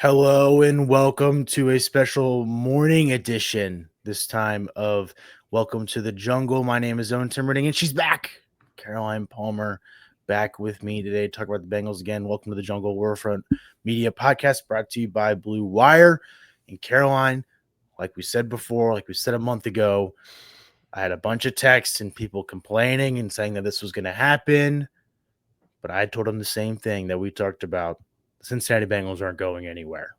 Hello and welcome to a special morning edition, this time of Welcome to the Jungle. My name is Owen Timmerding, and she's back. Caroline Palmer back with me today to talk about the Bengals again. Welcome to the Jungle Warfront Media Podcast brought to you by Blue Wire. And Caroline, like we said before, like we said a month ago, I had a bunch of texts and people complaining and saying that this was going to happen. But I told them the same thing that we talked about. The Cincinnati Bengals aren't going anywhere.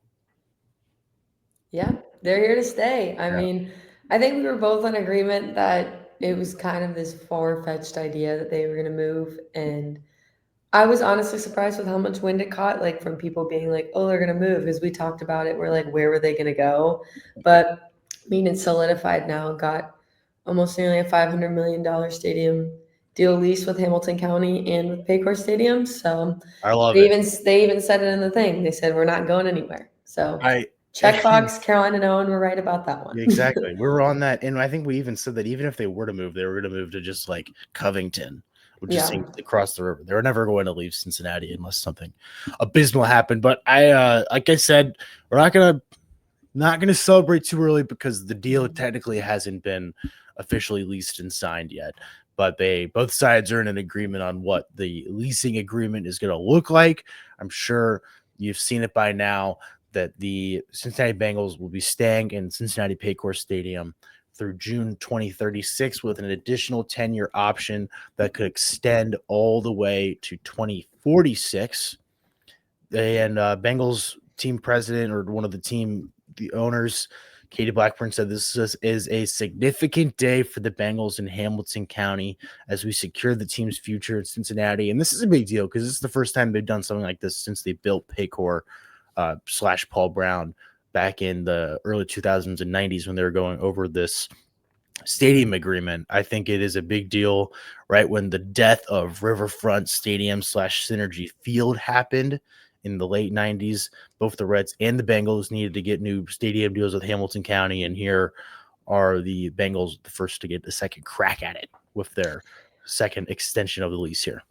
Yeah, they're here to stay. I Yeah. mean, I think we were both in agreement that it was kind of this far-fetched idea that they were going to move. And I was honestly surprised with how much wind it caught, like from people being like, oh, they're going to move. Because we talked about it. We're like, where were they going to go? But I mean, it's solidified now. Got almost nearly a $500 million stadium deal lease with Hamilton County and with Paycor Stadium. So I love they it. even said it in the thing. They said, we're not going anywhere. So I checkbox, Caroline and Owen were right about that one. exactly. We were on that, and I think we even said that even if they were to move, they were going to move to just like Covington, which just Yeah. seems across the river. They were never going to leave Cincinnati unless something abysmal happened. But like I said, we're not gonna celebrate too early because the deal technically hasn't been officially leased and signed yet. But both sides are in an agreement on what the leasing agreement is going to look like. I'm sure you've seen it by now that the Cincinnati Bengals will be staying in Cincinnati Paycor Stadium through June 2036 with an additional 10-year option that could extend all the way to 2046. And Bengals team president or one of the owners, Katie Blackburn, said this is a significant day for the Bengals in Hamilton County as we secure the team's future in Cincinnati. And this is a big deal because this is the first time they've done something like this since they built Paycor / Paul Brown back in the early 2000s and 90s when they were going over this stadium agreement. I think it is a big deal right when the death of Riverfront Stadium / Synergy Field happened in the late 90s. Both the Reds and the Bengals needed to get new stadium deals with Hamilton County, and here are the Bengals the first to get the second crack at it with their second extension of the lease here.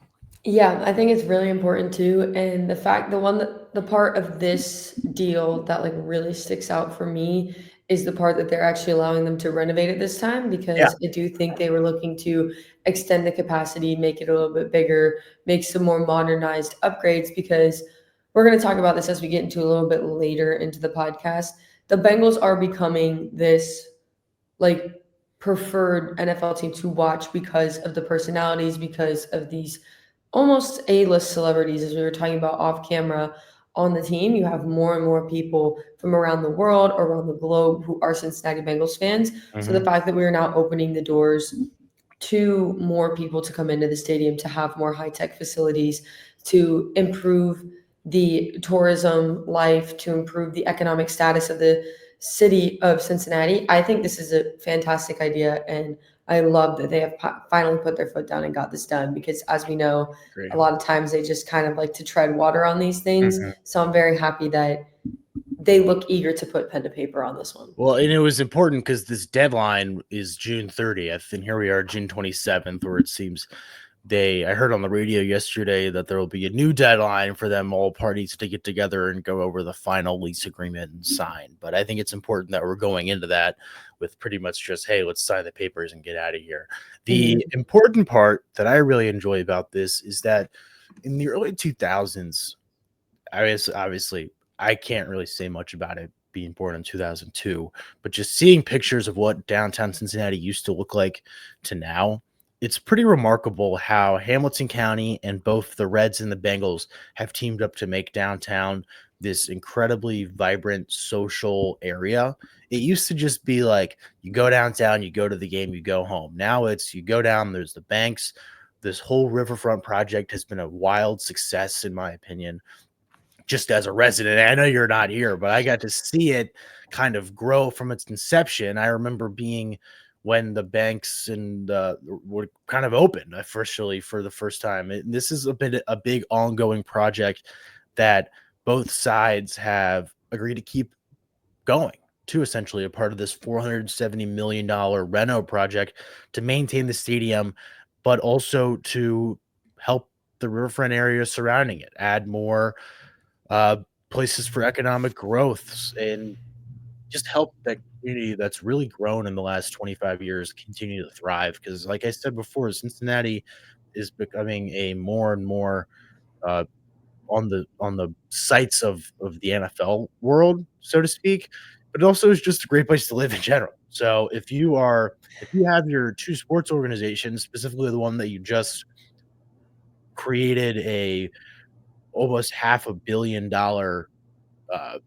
Yeah, I think it's really important too. And the part of this deal that like really sticks out for me is the part that they're actually allowing them to renovate it this time Yeah. because I do think they were looking to extend the capacity, make it a little bit bigger, make some more modernized upgrades because we're going to talk about this as we get into a little bit later into the podcast. The Bengals are becoming this like preferred NFL team to watch because of the personalities, because of these almost A-list celebrities, as we were talking about off camera on the team. You have more and more people from around the world or around the globe who are Cincinnati Bengals fans. So the Mm-hmm. fact that we are now opening the doors to more people to come into the stadium, to have more high-tech facilities, to improve the tourism life, to improve the economic status of the city of Cincinnati. I think this is a fantastic idea, and I love that they have finally put their foot down and got this done because, as we know, Great. a lot of times they just kind of like to tread water on these things. Mhm. So I'm very happy that they look eager to put pen to paper on this one. Well, and it was important because this deadline is June 30th, and here we are, June 27th, where it seems I heard on the radio yesterday that there will be a new deadline for them all parties to get together and go over the final lease agreement and sign. But I think it's important that we're going into that with pretty much just, hey, let's sign the papers and get out of here. The Mhm. important part that I really enjoy about this is that in the early 2000s, obviously, I can't really say much about it being born in 2002, but just seeing pictures of what downtown Cincinnati used to look like to now, it's pretty remarkable how Hamilton County and both the Reds and the Bengals have teamed up to make downtown this incredibly vibrant social area. It used to just be like you go downtown, you go to the game, you go home. Now it's you go down, there's the banks. This whole riverfront project has been a wild success, in my opinion, just as a resident. I know you're not here, but I got to see it kind of grow from its inception. I remember being when the banks and were kind of open officially for the first time. This is a big ongoing project that both sides have agreed to keep going to, essentially a part of this $470 million reno project to maintain the stadium, but also to help the riverfront area surrounding it, add more places for economic growth and just help that community that's really grown in the last 25 years continue to thrive. Because, like I said before, Cincinnati is becoming a more and more uh, on the sites of the NFL world, so to speak. But it also is just a great place to live in general. So if you have your two sports organizations, specifically the one that you just created a almost $500 million uh,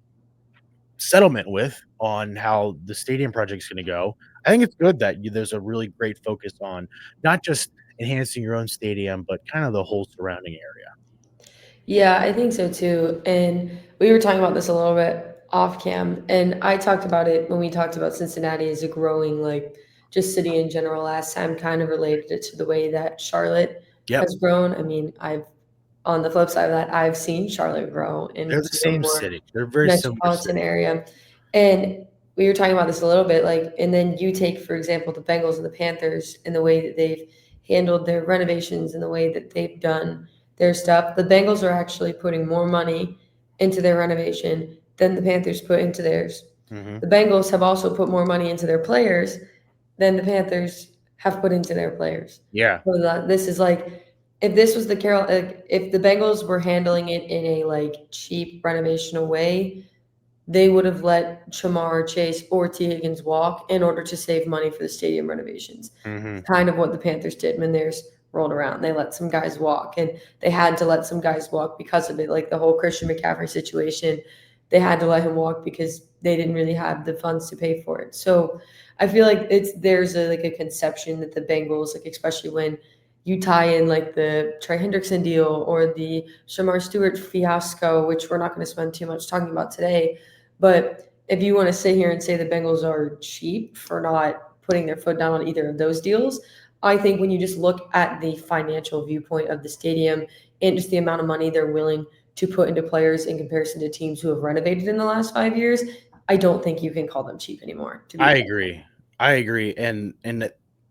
settlement with on how the stadium project is going to go. I think it's good that there's a really great focus on not just enhancing your own stadium, but kind of the whole surrounding area. Yeah, I think so too. And we were talking about this a little bit off cam, and I talked about it when we talked about Cincinnati as a growing, like, just city in general last time, kind of related it to the way that Charlotte Yep, has grown. I mean, on the flip side of that, I've seen Charlotte grow they're the into a same more city. They're very similar metropolitan city. area. And we were talking about this a little bit, like, and then you take, for example, the Bengals and the Panthers and the way that they've handled their renovations and the way that they've done their stuff. The Bengals are actually putting more money into their renovation than the Panthers put into theirs. Mhm. The Bengals have also put more money into their players than the Panthers have put into their players. Yeah. So this is like, if this was the Carol, like, if the Bengals were handling it in a like cheap renovational way, they would have let Shemar, Chase, or T. Higgins walk in order to save money for the stadium renovations. Mhm. Kind of what the Panthers did when theirs rolled around. They let some guys walk, and they had to let some guys walk because of it. Like the whole Christian McCaffrey situation, they had to let him walk because they didn't really have the funds to pay for it. So I feel like there's like a conception that the Bengals, like especially when you tie in like the Trey Hendrickson deal or the Shemar Stewart fiasco, which we're not going to spend too much talking about today. But if you want to sit here and say the Bengals are cheap for not putting their foot down on either of those deals, I think when you just look at the financial viewpoint of the stadium and just the amount of money they're willing to put into players in comparison to teams who have renovated in the last 5 years, I don't think you can call them cheap anymore, to be I fair. agree. I agree. And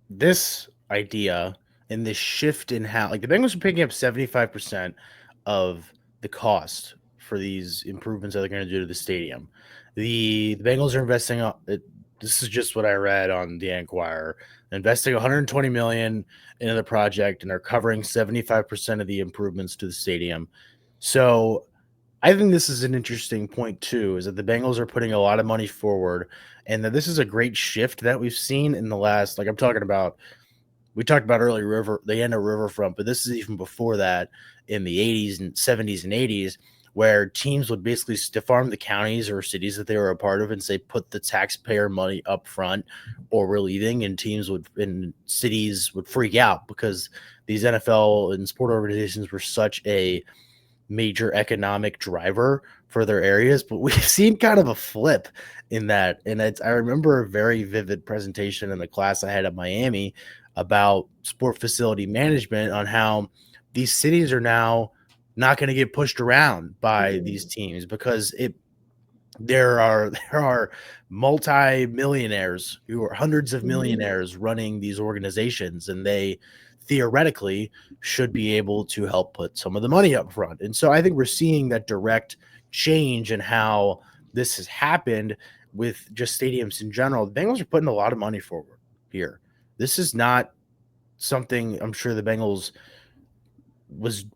this idea and this shift in how, like, the Bengals are picking up 75% of the cost for these improvements that they're going to do to the stadium. The Bengals are investing this is just what I read on the Enquirer. Investing 120 million into the project and are covering 75% of the improvements to the stadium. So I think this is an interesting point too, is that the Bengals are putting a lot of money forward, and that this is a great shift that we've seen in the last, like I'm talking about, we talked about early the end of Riverfront, but this is even before that in the 80s and 70s and 80s, where teams would basically stiff arm the counties or cities that they were a part of and say, put the taxpayer money up front or we're leaving. And cities would freak out because these NFL and sport organizations were such a major economic driver for their areas, but we've seen kind of a flip in that. And I remember a very vivid presentation in the class I had at Miami about sport facility management on how these cities are now not going to get pushed around by these teams because there are multi-millionaires who are hundreds of Mhm. millionaires running these organizations, and they theoretically should be able to help put some of the money up front. And so I think we're seeing that direct change in how this has happened with just stadiums in general. The Bengals are putting a lot of money forward here. This is not something I'm sure the Bengals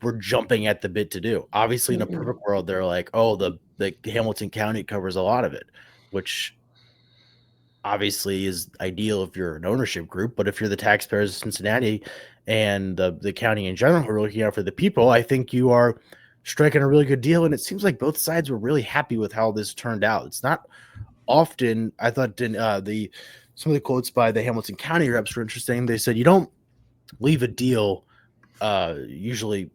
were jumping at the bit to do. Obviously, in a Mm-mm. perfect world, they're like, oh, the Hamilton County covers a lot of it, which obviously is ideal if you're an ownership group. But if you're the taxpayers of Cincinnati and the county in general who are looking out for the people, I think you are striking a really good deal. And it seems like both sides were really happy with how this turned out. It's not often. I thought the some of the quotes by the Hamilton County reps were interesting. They said you don't leave a deal usually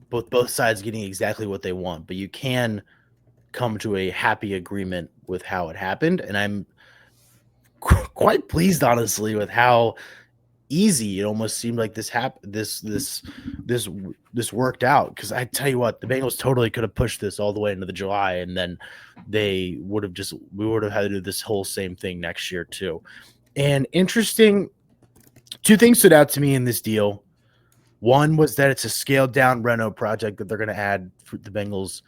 both sides getting exactly what they want, but you can come to a happy agreement with how it happened. And I'm quite pleased, honestly, with how easy it almost seemed like this happened. This worked out, because I tell you what, the Bengals totally could have pushed this all the way into the July, and then we would have had to do this whole same thing next year too. And interesting, two things stood out to me in this deal. One was that it's a scaled down reno project that they're going to add for the Bengals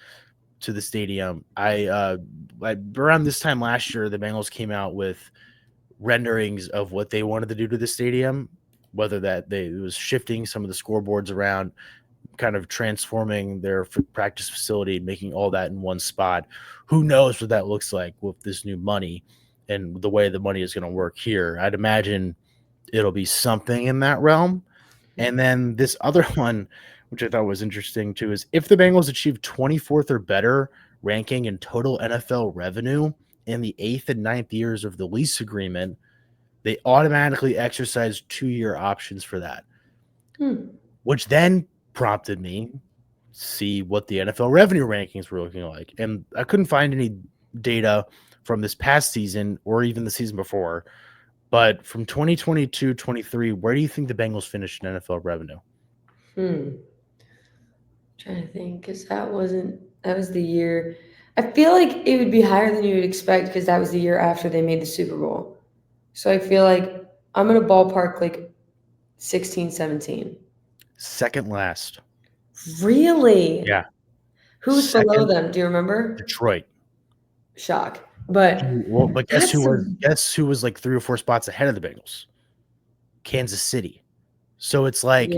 to the stadium. Around this time last year, the Bengals came out with renderings of what they wanted to do to the stadium, whether it was shifting some of the scoreboards around, kind of transforming their practice facility, making all that in one spot. Who knows what that looks like with this new money and the way the money is going to work here. I'd imagine it'll be something in that realm. And then this other one, which I thought was interesting too, is if the Bengals achieve 24th or better ranking in total NFL revenue in the 8th and 9th years of the lease agreement, they automatically exercise 2-year options for that, which then prompted me see what the NFL revenue rankings were looking like. And I couldn't find any data from this past season or even the season before. But from 2022-23, where do you think the Bengals finished in NFL revenue? Trying to think, because that was the year. I feel like it would be higher than you would expect because that was the year after they made the Super Bowl. So I feel like I'm going to ballpark like 16, 17. Second last. Really? Yeah. Who's below them? Do you remember? Detroit. Shock. But guess who was like 3 or 4 spots ahead of the Bengals? Kansas City. So it's like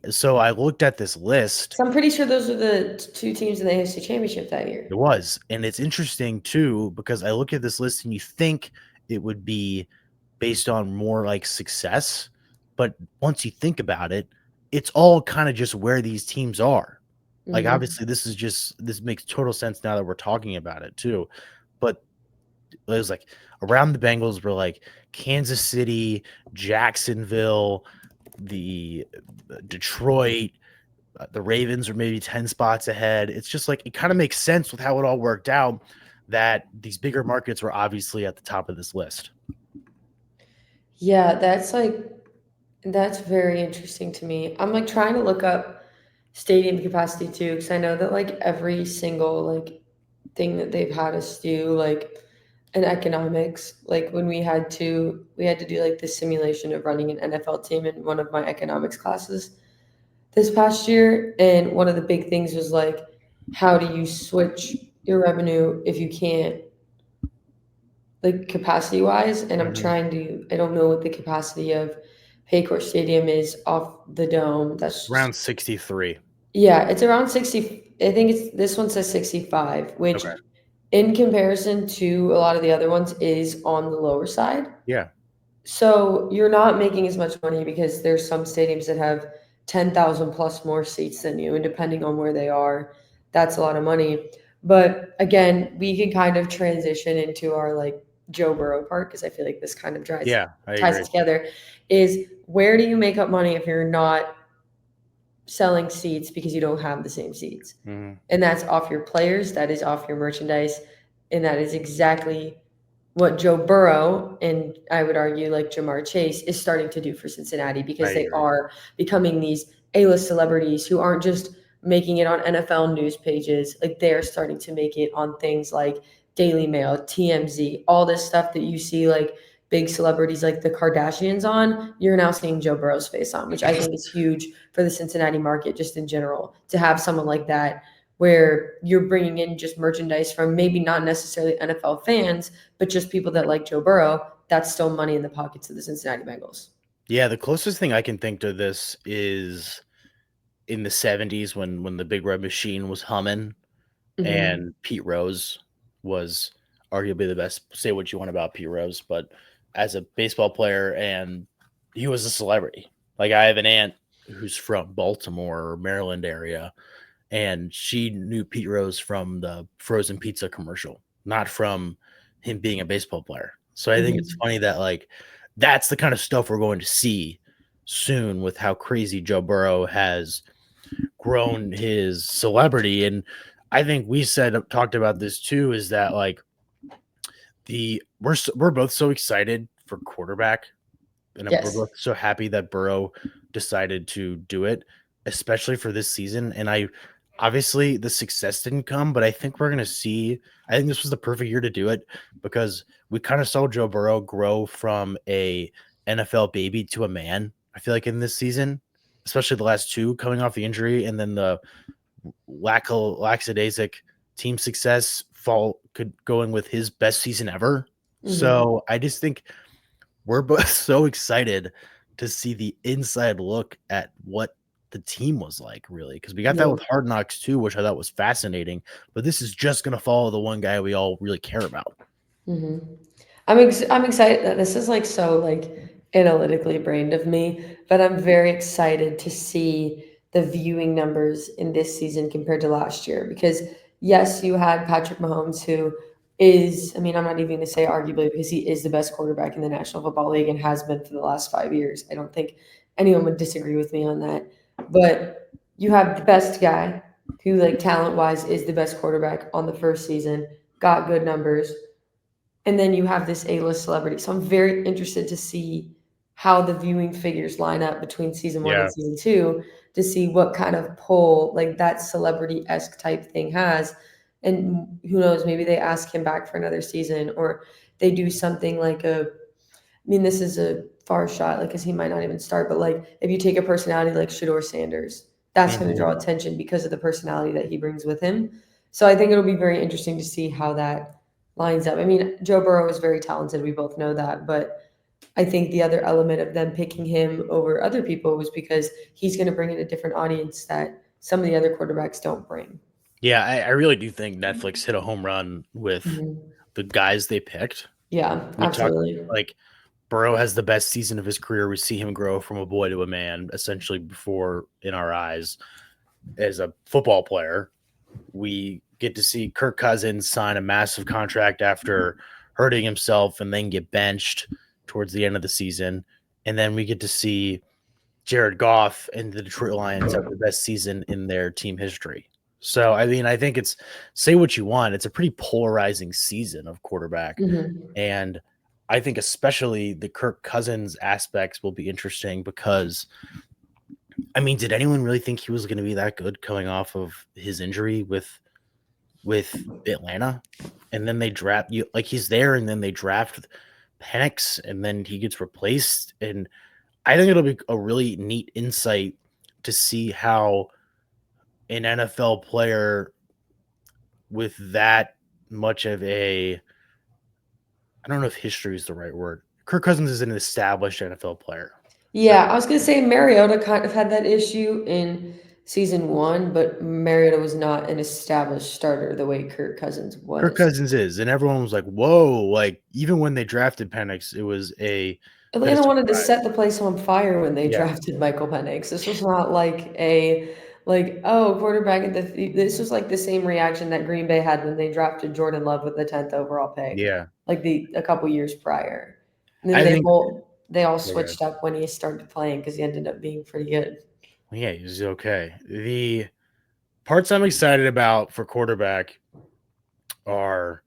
so I looked at this list. So I'm pretty sure those are the 2 teams in the AFC Championship that year. It was. And it's interesting too, because I look at this list and you think it would be based on more like success. But once you think about it, it's all kind of just where these teams are. Like, obviously, this makes total sense now that we're talking about it too. But it was like around the Bengals were like Kansas City, Jacksonville, the Detroit, the Ravens are maybe 10 spots ahead. It's just like it kind of makes sense with how it all worked out that these bigger markets were obviously at the top of this list. Yeah, that's very interesting to me. I'm like trying to look up stadium capacity too, because I know that like every single like thing that they've had us do, like in economics, like when we had to do like the simulation of running an NFL team in one of my economics classes this past year, and one of the big things was like, how do you switch your revenue if you can't, like capacity wise? And I don't know what the capacity of Paycor Stadium is off the dome. That's around 63. Yeah, it's around 60. I think this one says 65, which in comparison to a lot of the other ones is on the lower side. Yeah. So you're not making as much money because there's some stadiums that have 10,000 plus more seats than you, and depending on where they are, that's a lot of money. But again, we can kind of transition into our like Joe Burrow part, because I feel like this kind of ties it together. Is where do you make up money if you're not selling seats because you don't have the same seats? And that's off your players, that is off your merchandise, and that is exactly what Joe Burrow, and I would argue like Ja'Marr Chase, is starting to do for Cincinnati, because they are becoming these A-list celebrities who aren't just making it on NFL news pages. Like they're starting to make it on things like Daily Mail, TMZ, all this stuff that you see like big celebrities like the Kardashians on, you're now seeing Joe Burrow's face on, which I think is huge for the Cincinnati market just in general, to have someone like that where you're bringing in just merchandise from maybe not necessarily NFL fans, but just people that like Joe Burrow. That's still money in the pockets of the Cincinnati Bengals. Yeah, the closest thing I can think to this is in the 70s when the Big Red Machine was humming and Pete Rose was arguably the best. Say what you want about Pete Rose, but as a baseball player, and he was a celebrity. Like I have an aunt who's from Baltimore or Maryland area, and she knew Pete Rose from the frozen pizza commercial, not from him being a baseball player. So I think it's funny that like that's the kind of stuff we're going to see soon with how crazy Joe Burrow has grown his celebrity. And I think we talked about this too, is that like we're both so excited for quarterback, and we're both so happy that Burrow decided to do it, especially for this season. And obviously the success didn't come, but I think we're going to see, I think this was the perfect year to do it, because we kind of saw Joe Burrow grow from a NFL baby to a man. I feel like in this season, especially the last 2 coming off the injury, and then the lackadaisic team success could go in with his best season ever. So I just think we're both so excited to see the inside look at what the team was like, really, because we got that Yeah. with Hard Knocks too, which I thought was fascinating. But this is just going to follow the one guy we all really care about. hmm I'm excited that this is like so like analytically brained of me, but I'm very excited to see the viewing numbers in this season compared to last year because yes, you had Patrick Mahomes who is, I mean, I'm not even going to say arguably because he is the best quarterback in the National Football League and has been for the last 5 years. I don't think anyone would disagree with me on that. But you have the best guy who like talent wise is the best quarterback on the first season, got good numbers, and then you have this A-list celebrity. So I'm very interested to see how the viewing figures line up between season one Yeah. and season two to see what kind of pull like that celebrity-esque type thing has. And who knows, maybe they ask him back for another season or they do something like I mean, this is a far shot, like, because he might not even start, but like if you take a personality like Shador Sanders, that's going to draw attention because of the personality that he brings with him. So I think it'll be very interesting to see how that lines up. I mean, Joe Burrow is very talented. We both know that. But I think the other element of them picking him over other people was because he's going to bring in a different audience that some of the other quarterbacks don't bring. Yeah, I really do think Netflix hit a home run with the guys they picked. Yeah, We talked absolutely. like Burrow has the best season of his career. We see him grow from a boy to a man, essentially before in our eyes as a football player. We get to see Kirk Cousins sign a massive contract after hurting himself and then get benched towards the end of the season. And then we get to see Jared Goff and the Detroit Lions have the best season in their team history. So, I mean, I think it's say what you want. It's a pretty polarizing season of quarterback. And I think especially the Kirk Cousins aspects will be interesting because, I mean, did anyone really think he was going to be that good coming off of his injury with Atlanta? And then they draft you like he's there, and then they draft Penix, and then he gets replaced. And I think it'll be a really neat insight to see how an NFL player with that much of a I don't know if history is the right word. Kirk Cousins is an established NFL player. Yeah, I was gonna say Mariota kind of had that issue in season one, but Mariota was not an established starter the way Kirk Cousins Kirk was. Cousins is, and everyone was like, "Whoa!" Like even when they drafted Penix, it was a bit of Atlanta wanted to surprise. set the place on fire when they Yeah, drafted Michael Penix. This was not like oh, quarterback at this was like the same reaction that Green Bay had when they drafted Jordan Love with the 10th overall pick, yeah. like a couple years prior. And then I think they all yeah, switched up when he started playing because he ended up being pretty good. yeah, he's okay. The parts I'm excited about for quarterback are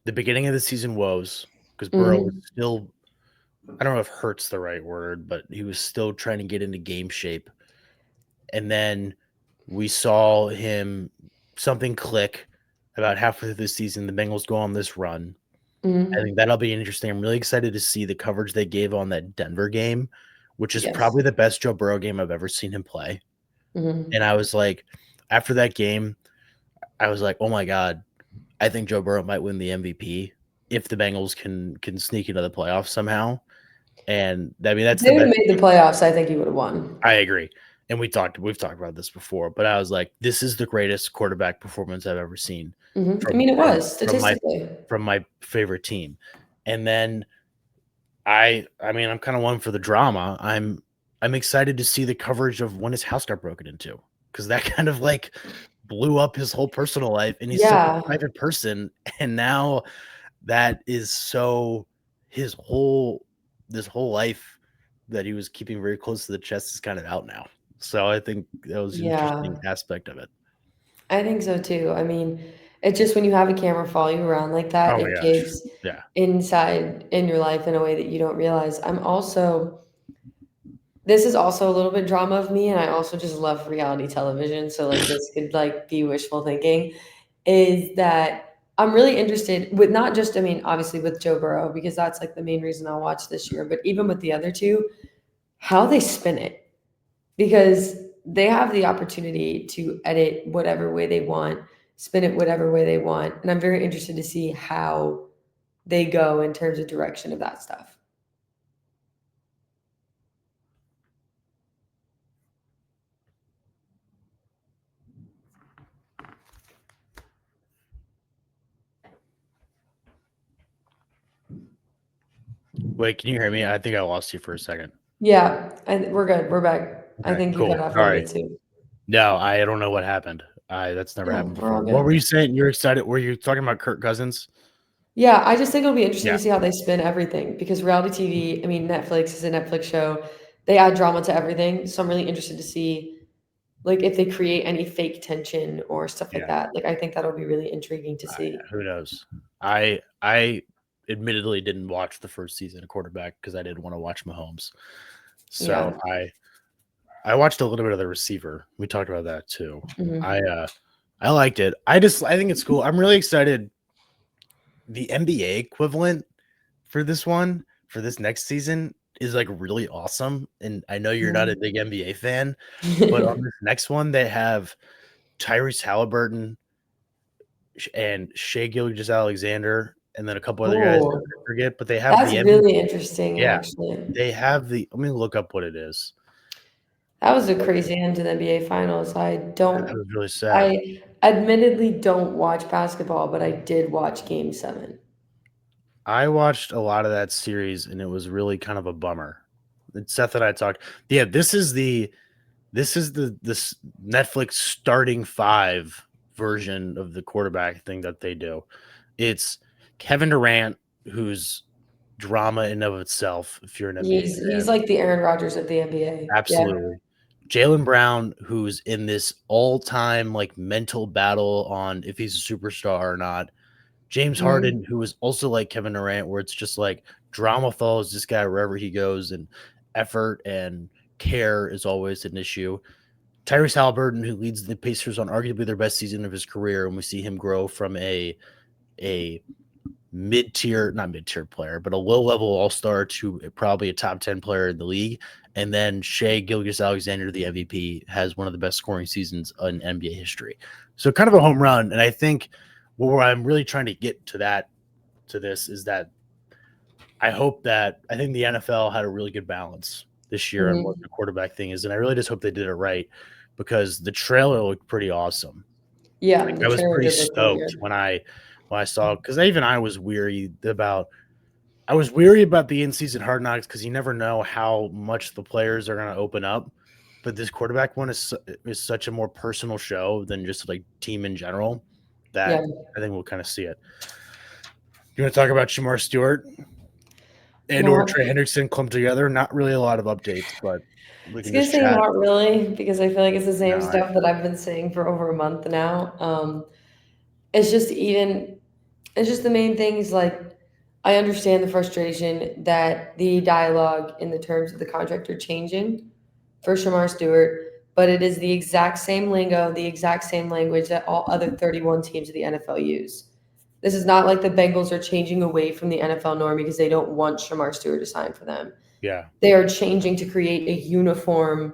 the beginning of the season woes because Burrow was Mhm. still I don't know if hurt's the right word, but he was still trying to get into game shape. And then we saw him something click about halfway through the season. The Bengals go on this run. I Mhm. think that'll be interesting. I'm really excited to see the coverage they gave on that Denver game, which is Yes. probably the best Joe Burrow game I've ever seen him play. And Mhm. I was like, after that game, I was like, oh my God, I think Joe Burrow might win the MVP if the Bengals can sneak into the playoffs somehow. And I mean, If that's they the would have best. made the playoffs, I think he would have won. I agree. And we've talked about this before, but I was like, this is the greatest quarterback performance I've ever seen I mean, it was from my statistically. favorite team. And then I mean, I'm kind of one for the drama. I'm excited to see the coverage of when his house got broken into because that kind of like blew up his whole personal life, and he's such a Yeah. private person. And now that is so his whole this whole life that he was keeping very close to the chest is kind of out now. So I think that was an Yeah. interesting aspect of it. I think so too. I mean, it's just when you have a camera follow you around like that, Oh my it gosh. gives Yeah. insight in your life in a way that you don't realize. This is also a little bit drama of me, and I also just love reality television. So like this could like be wishful thinking, is that I'm really interested with not just, I mean, obviously with Joe Burrow, because that's like the main reason I'll watch this year, but even with the other two, how they spin it. Because they have the opportunity to edit whatever way they want spin it whatever way they want. And I'm very interested to see how they go in terms of direction of that stuff. Wait, can you hear me? I think I lost you for a second. Yeah, we're good. We're back. I Okay, think you cool. cut off a little Sorry. bit too. No, I don't know what happened. That's never No, happened we're all before. What good. were you saying? You're excited? Were you talking about Kirk Cousins? Yeah, I just think it'll be interesting Yeah. to see how they spin everything because reality TV, I mean, Netflix is a Netflix show. They add drama to everything. So I'm really interested to see like if they create any fake tension or stuff like Yeah. that. Like I think that'll be really intriguing to see. Who knows? I admittedly didn't watch the first season of quarterback because I didn't want to watch Mahomes. So Yeah. I watched a little bit of the receiver. We talked about that too. Mhm. I liked it. I think it's cool. I'm really excited. The NBA equivalent for this next season is like really awesome. And I know you're not a big NBA fan, but on this next one, they have Tyrese Halliburton and Shea Gilgeous-Alexander, and then a couple other guys that Oh, I forget. But they have that's the MVP. really interesting, Yeah, actually. they have the. Let me look up what it is. That was a crazy end to the NBA Finals. That was really sad. I admittedly don't watch basketball, but I did watch Game 7. I watched a lot of that series, and it was really kind of a bummer. Seth and I talked. Yeah, this Netflix starting five version of the quarterback thing that they do. It's Kevin Durant, who's drama in of itself. If you're an NBA He's fan, like the Aaron Rodgers of the NBA. Yeah. absolutely. Jalen Brown, who's in this all-time like mental battle on if he's a superstar or not. James Mhm. Harden, who is also like Kevin Durant, where it's just like drama follows this guy wherever he goes, and effort and care is always an issue. Tyrese Halliburton, who leads the Pacers on arguably their best season of his career, and we see him grow from a not mid-tier player, but a low-level all-star to probably a top 10 player in the league. And then Shea Gilgeous-Alexander, the MVP, has one of the best scoring seasons in NBA history. So kind of a home run. And I think where I'm really trying to get to this is that I think the NFL had a really good balance this year on what Mhm. the quarterback thing is. And I really just hope they did it right because the trailer looked pretty awesome. Yeah, Like, the I was trailer pretty did look really stoked good. when I saw because even I was weary about the in-season Hard Knocks because you never know how much the players are going to open up. But this quarterback one is such a more personal show than just like team in general that Yeah. I think we'll kind of see it. You want to talk about Shemar Stewart and or Not Trey Hendrickson clumped together? Not really a lot of updates, but we I was can gonna just say chat. not really because I feel like it's the No, same stuff that I've been saying for over a month now. It's just even it's just the main thing is like I understand the frustration that the dialogue in the terms of the contract are changing for Shamar Stewart, but it is the exact same lingo, the exact same language that all other 31 teams of the NFL use. This is not like the Bengals are changing away from the NFL norm because they don't want Shamar Stewart to sign for them. yeah, They are changing to create a uniform,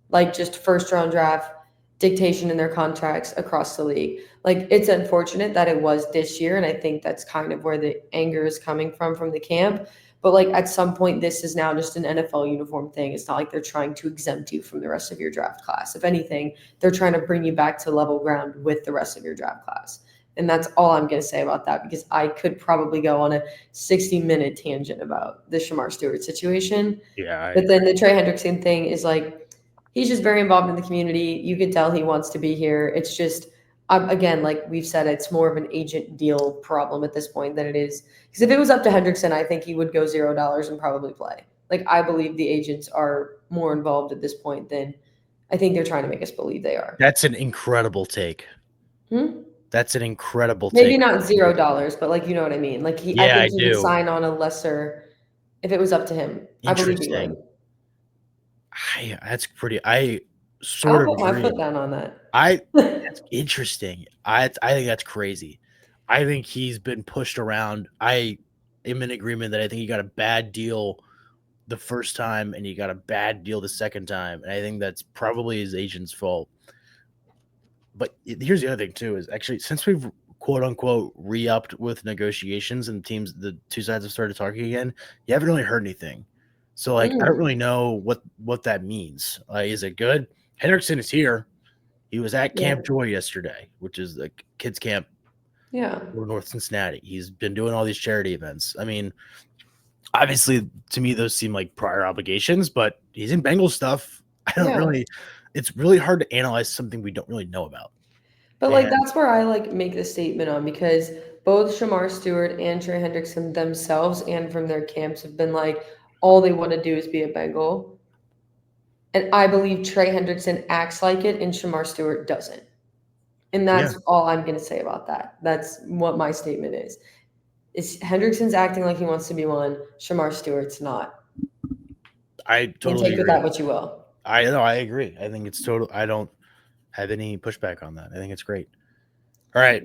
like just first round draft dictation in their contracts across the league. Like it's unfortunate that it was this year, and I think that's kind of where the anger is coming from the camp. But like at some point, this is now just an NFL uniform thing. It's not like they're trying to exempt you from the rest of your draft class. If anything, they're trying to bring you back to level ground with the rest of your draft class. And that's all I'm going to say about that because I could probably go on a 60-minute tangent about the Shamar Stewart situation. yeah, I But then agree. the Trey Hendrickson thing is like, he's just very involved in the community. You can tell he wants to be here. It's just, again, like we've said, it's more of an agent deal problem at this point than it is. Because if it was up to Hendrickson, I think he would go $0 and probably play. Like, I believe the agents are more involved at this point than I think they're trying to make us believe they are. That's an incredible take. Hmm? That's an incredible Maybe take. not $0, but like, you know what I mean? Like, I Yeah, think I he would do. sign on a lesser if it was up to him. I believe he would. Interesting. That's pretty. I I'll sort of put my agree. foot down on I that. That's interesting. I think that's crazy. I think he's been pushed around. I am in agreement that I think he got a bad deal the first time and he got a bad deal the second time. And I think that's probably his agent's fault. But here's the other thing too: is actually since we've quote unquote re-upped with negotiations and the two sides have started talking again, you haven't really heard anything. So like, I don't really know what that means. Is it good? Hendrickson is here. He was at Camp Joy yesterday, which is the kids camp. Yeah. North Cincinnati. He's been doing all these charity events. I mean, obviously, to me, those seem like prior obligations, but he's in Bengals stuff. I don't really. It's really hard to analyze something we don't really know about. But like that's where I like make the statement on, because both Shemar Stewart and Trey Hendrickson themselves and from their camps have been like, all they want to do is be a Bengal. And I believe Trey Hendrickson acts like it and Shemar Stewart doesn't. And that's all I'm going to say about that. That's what my statement is. Hendrickson's acting like he wants to be one. Shemar Stewart's not. I totally take with that what you will. I know. I agree. I think it's total. I don't have any pushback on that. I think it's great. All right.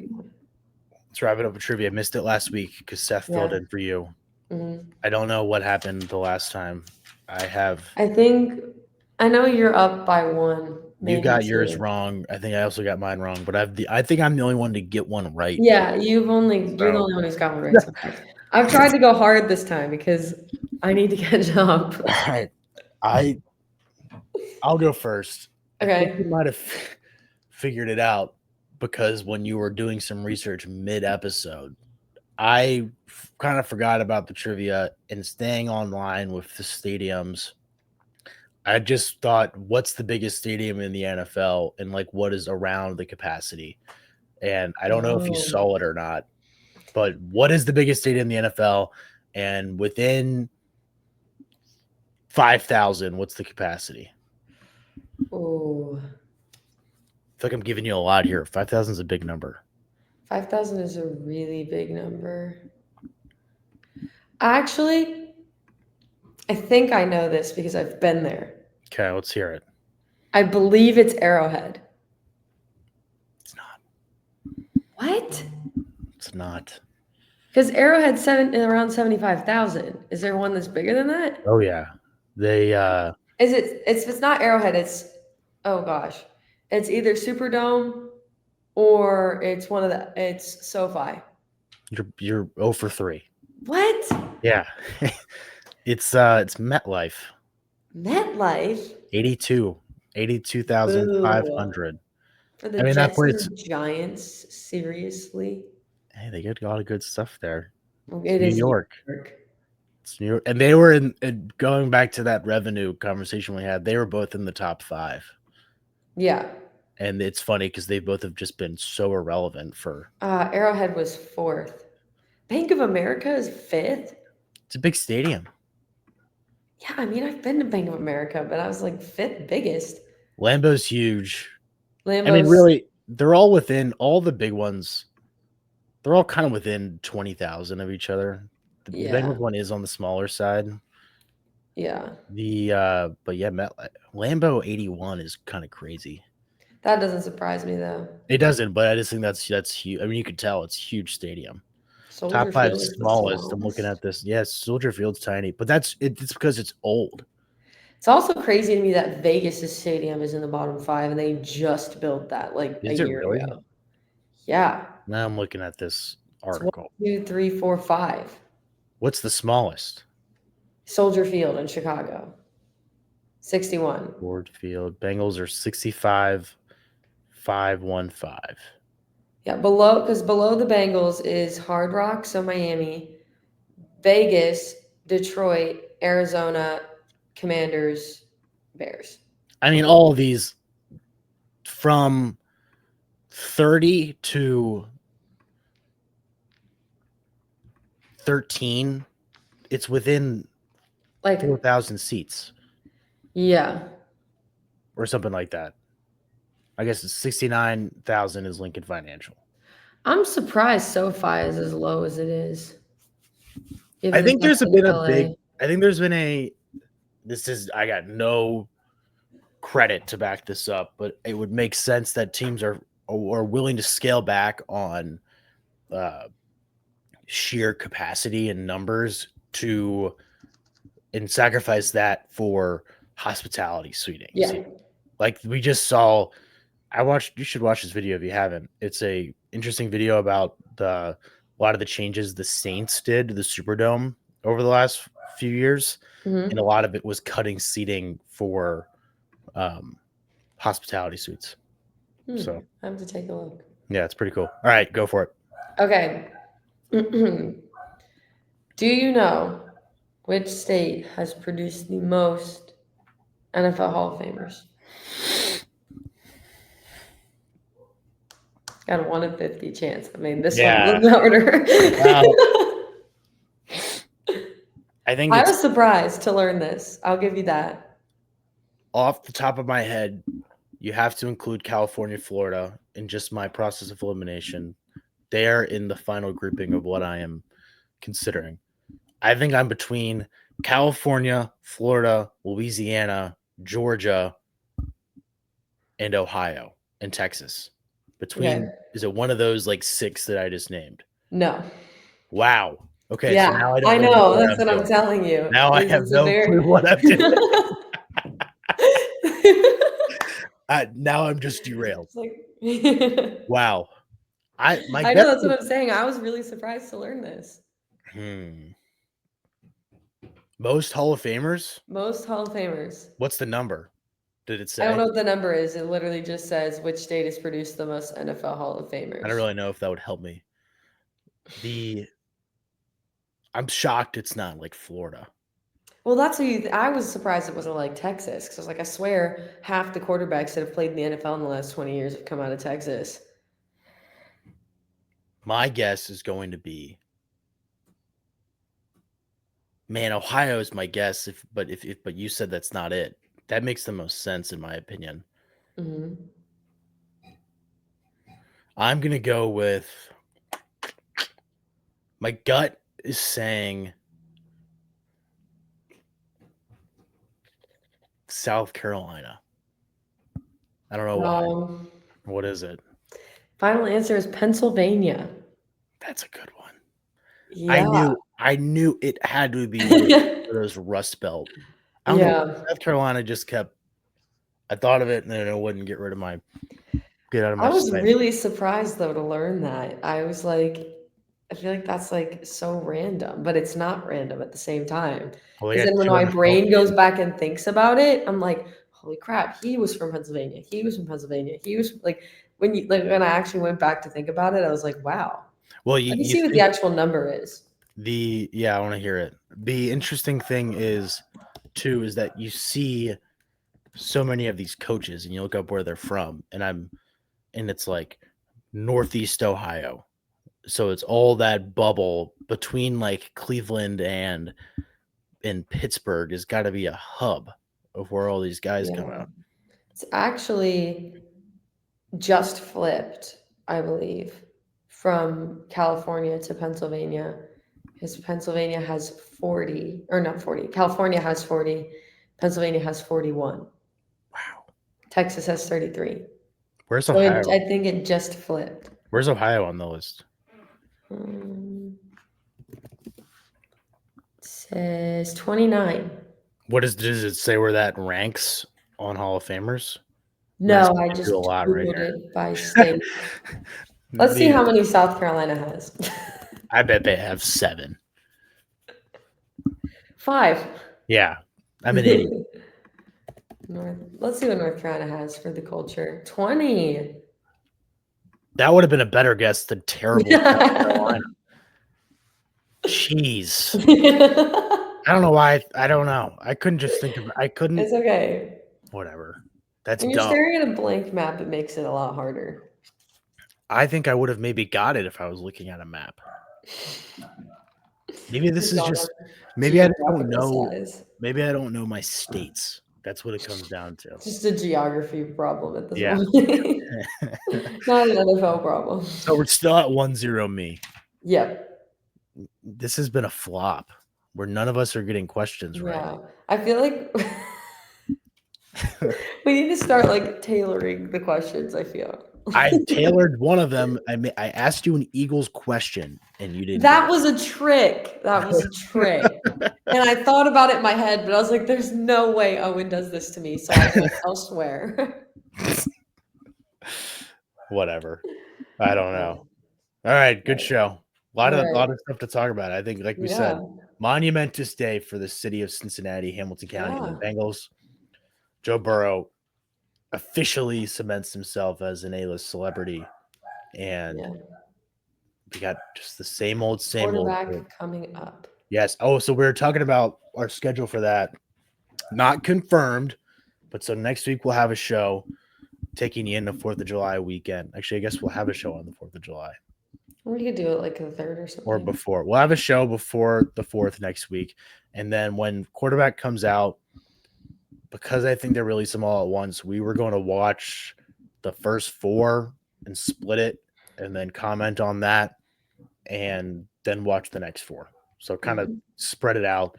Let's wrap it up with trivia. I missed it last week because Seth filled in for you. Mm-hmm. I don't know what happened the last time. I know you're up by one. You got yours wrong. I think I also got mine wrong, but I think I'm the only one to get one right. Yeah, you're the only one who's got one right. So I've tried to go hard this time because I need to catch up. All right. I'll go first. Okay. I think you might have figured it out because when you were doing some research mid-episode, I kind of forgot about the trivia and staying online with the stadiums. I just thought, what's the biggest stadium in the NFL and like what is around the capacity? And I don't know if you saw it or not, but what is the biggest stadium in the NFL? And within 5,000, what's the capacity? Oh, I feel like I'm giving you a lot here. 5,000 is a big number. 5,000 is a really big number. Actually, I think I know this because I've been there. Okay, let's hear it. I believe it's Arrowhead. It's not. What? It's not. Because Arrowhead's around 75,000. Is there one that's bigger than that? Oh yeah, they. Is it? If it's not Arrowhead, it's. Oh gosh, it's either Superdome, or it's one of the. It's SoFi. You're 0 for 3. What? Yeah, it's MetLife. MetLife. 82,500. For the Jets and Giants, seriously. Hey, they get a lot of good stuff there. It is New York. It's New York, and they were in going back to that revenue conversation we had. They were both in the top 5. Yeah, and it's funny because they both have just been so irrelevant for. Arrowhead was 4th. Bank of America is 5th. It's a big stadium. Yeah, I mean, I've been to Bank of America, but I was like 5th biggest. Lambeau's huge. I mean, really, they're all within all the big ones. They're all kind of within 20,000 of each other. The Bengals one is on the smaller side. Yeah. But yeah, Lambeau 81 is kind of crazy. That doesn't surprise me though. It doesn't, but I just think that's huge. I mean, you could tell it's a huge stadium. Soldier Top 5 smallest. I'm looking at this. Yes, Soldier Field's tiny, but it's because it's old. It's also crazy to me that Vegas' stadium is in the bottom 5, and they just built that like a year ago. Yeah. Now I'm looking at this article. 1, 2, 3, 4, 5. What's the smallest? Soldier Field in Chicago. 61. Ford Field. Bengals are 65,515. Yeah, because below the Bengals is Hard Rock, so Miami, Vegas, Detroit, Arizona, Commanders, Bears. I mean, all of these from 30 to 13, it's within like 4,000 seats. Yeah. Or something like that. I guess it's 69,000 is Lincoln Financial. I'm surprised SoFi is as low as it is. I think there's been a big. I think there's been a. I got no credit to back this up, but it would make sense that teams are willing to scale back on sheer capacity and numbers and sacrifice that for hospitality suiting. Yeah. Like we just saw You should watch this video if you haven't. It's a interesting video about a lot of the changes the Saints did to the Superdome over the last few years, and a lot of it was cutting seating for hospitality suites. So I have to take a look. Yeah, it's pretty cool. All right, go for it. Okay. Do you know which state has produced the most NFL Hall of Famers? Got a 1 in 50 chance. I mean, this one a little harder. I was surprised to learn this. I'll give you that. Off the top of my head, you have to include California, Florida in just my process of elimination. They are in the final grouping of what I am considering. I think I'm between California, Florida, Louisiana, Georgia, and Ohio and Texas. Is it one of those like 6 that I just named? No. Wow. Okay. Yeah, so now I know. That's what I'm telling you. Now I have no clue what I'm doing. Now I'm just derailed. Wow. I know that's what I'm saying. I was really surprised to learn this. Most Hall of Famers? Most Hall of Famers. What's the number? Did it say? I don't know what the number is. It literally just says which state has produced the most NFL Hall of Famers. I don't really know if that would help me. I'm shocked it's not like Florida. Well, that's what I was surprised it wasn't like Texas, because I was like, I swear half the quarterbacks that have played in the NFL in the last 20 years have come out of Texas. My guess is going to be, man, Ohio is my guess. But you said that's not it. That makes the most sense in my opinion. I'm gonna go with, my gut is saying South Carolina. I don't know why. What is it? Final answer is Pennsylvania. That's a good one. Yeah. I knew it had to be one of those Rust Belt. I don't know. South Carolina just kept. I thought of it and then I wouldn't get out of my. I was really surprised though to learn that. I was like, I feel like that's like so random, but it's not random at the same time. Because then when my brain goes back and thinks about it, I'm like, holy crap, he was from Pennsylvania. He was from Pennsylvania. He was like, when I actually went back to think about it, I was like, wow. Well, you see what the actual number is. I want to hear it. The interesting thing is that you see so many of these coaches and you look up where they're from, and it's like Northeast Ohio. So it's all that bubble between like Cleveland and Pittsburgh has got to be a hub of where all these guys come out. It's actually just flipped, I believe, from California to Pennsylvania. Because Pennsylvania has 40, or not 40. California has 40. Pennsylvania has 41. Wow. Texas has 33. Where's Ohio? I think it just flipped. Where's Ohio on the list? It says 29. Does it say where that ranks on Hall of Famers? No, I just Googled it by state. Let's see how many South Carolina has. I bet they have 7. 5. Yeah, I'm an idiot. Let's see what North Carolina has for the culture. 20. That would have been a better guess than terrible South Carolina. Jeez. I don't know why. I don't know. I couldn't just think of. I couldn't. It's okay. Whatever. That's when dumb. You're staring at a blank map, it makes it a lot harder. I think I would have maybe got it if I was looking at a map. Maybe this is just. Maybe I don't know. Maybe I don't know my states. That's what it comes down to. It's just a geography problem at this point. Not an NFL problem. So we're still at 1-0 me. Yep. This has been a flop where none of us are getting questions right. Yeah. I feel like we need to start like tailoring the questions, I feel. I tailored one of them. I asked you an Eagles question and you didn't. That was a trick. And I thought about it in my head, but I was like, there's no way Owen does this to me. So I'll swear. Whatever. I don't Yeah. know. All right, good Right. show. A All lot right. of stuff to talk about. I think, like we Yeah. said, monumentous day for the city of Cincinnati, Hamilton County, and the Yeah. Bengals. Joe Burrow officially cements himself as an A-list celebrity, and Yeah. we got just the same old. Quarterback coming up. Yes. Oh, so we were talking about our schedule for that. Not confirmed, but so next week we'll have a show taking you into 4th of July weekend. Actually, I guess we'll have a show on the 4th of July. We could do it like the 3rd or Or something. before. We'll have a show before the 4th next week. And then when quarterback comes out, because I think they release them all at once, we were going to watch the first 4 and split it and then comment on that and then watch the next 4. So kind of spread it out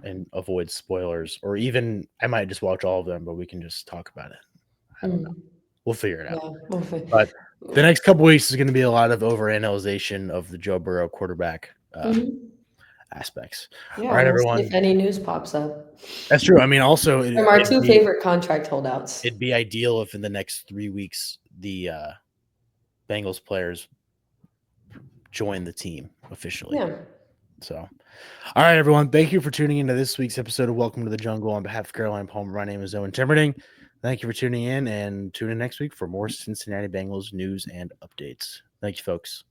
and avoid spoilers. Or even I might just watch all of them, but we can just talk about it. I don't know. We'll figure it out. Yeah. But the next couple weeks is going to be a lot of overanalyzation of the Joe Burrow quarterback aspects. Yeah, All right, we'll see everyone. if any news pops up. That's true. I mean, also, From our 2 favorite contract holdouts. It'd be ideal if in the next 3 weeks the Bengals players join the team officially. Yeah. So, all right, everyone. Thank you for tuning into this week's episode of Welcome to the Jungle. On behalf of Caroline Palmer, my name is Owen Timberding. Thank you for tuning in, and tune in next week for more Cincinnati Bengals news and updates. Thank you, folks.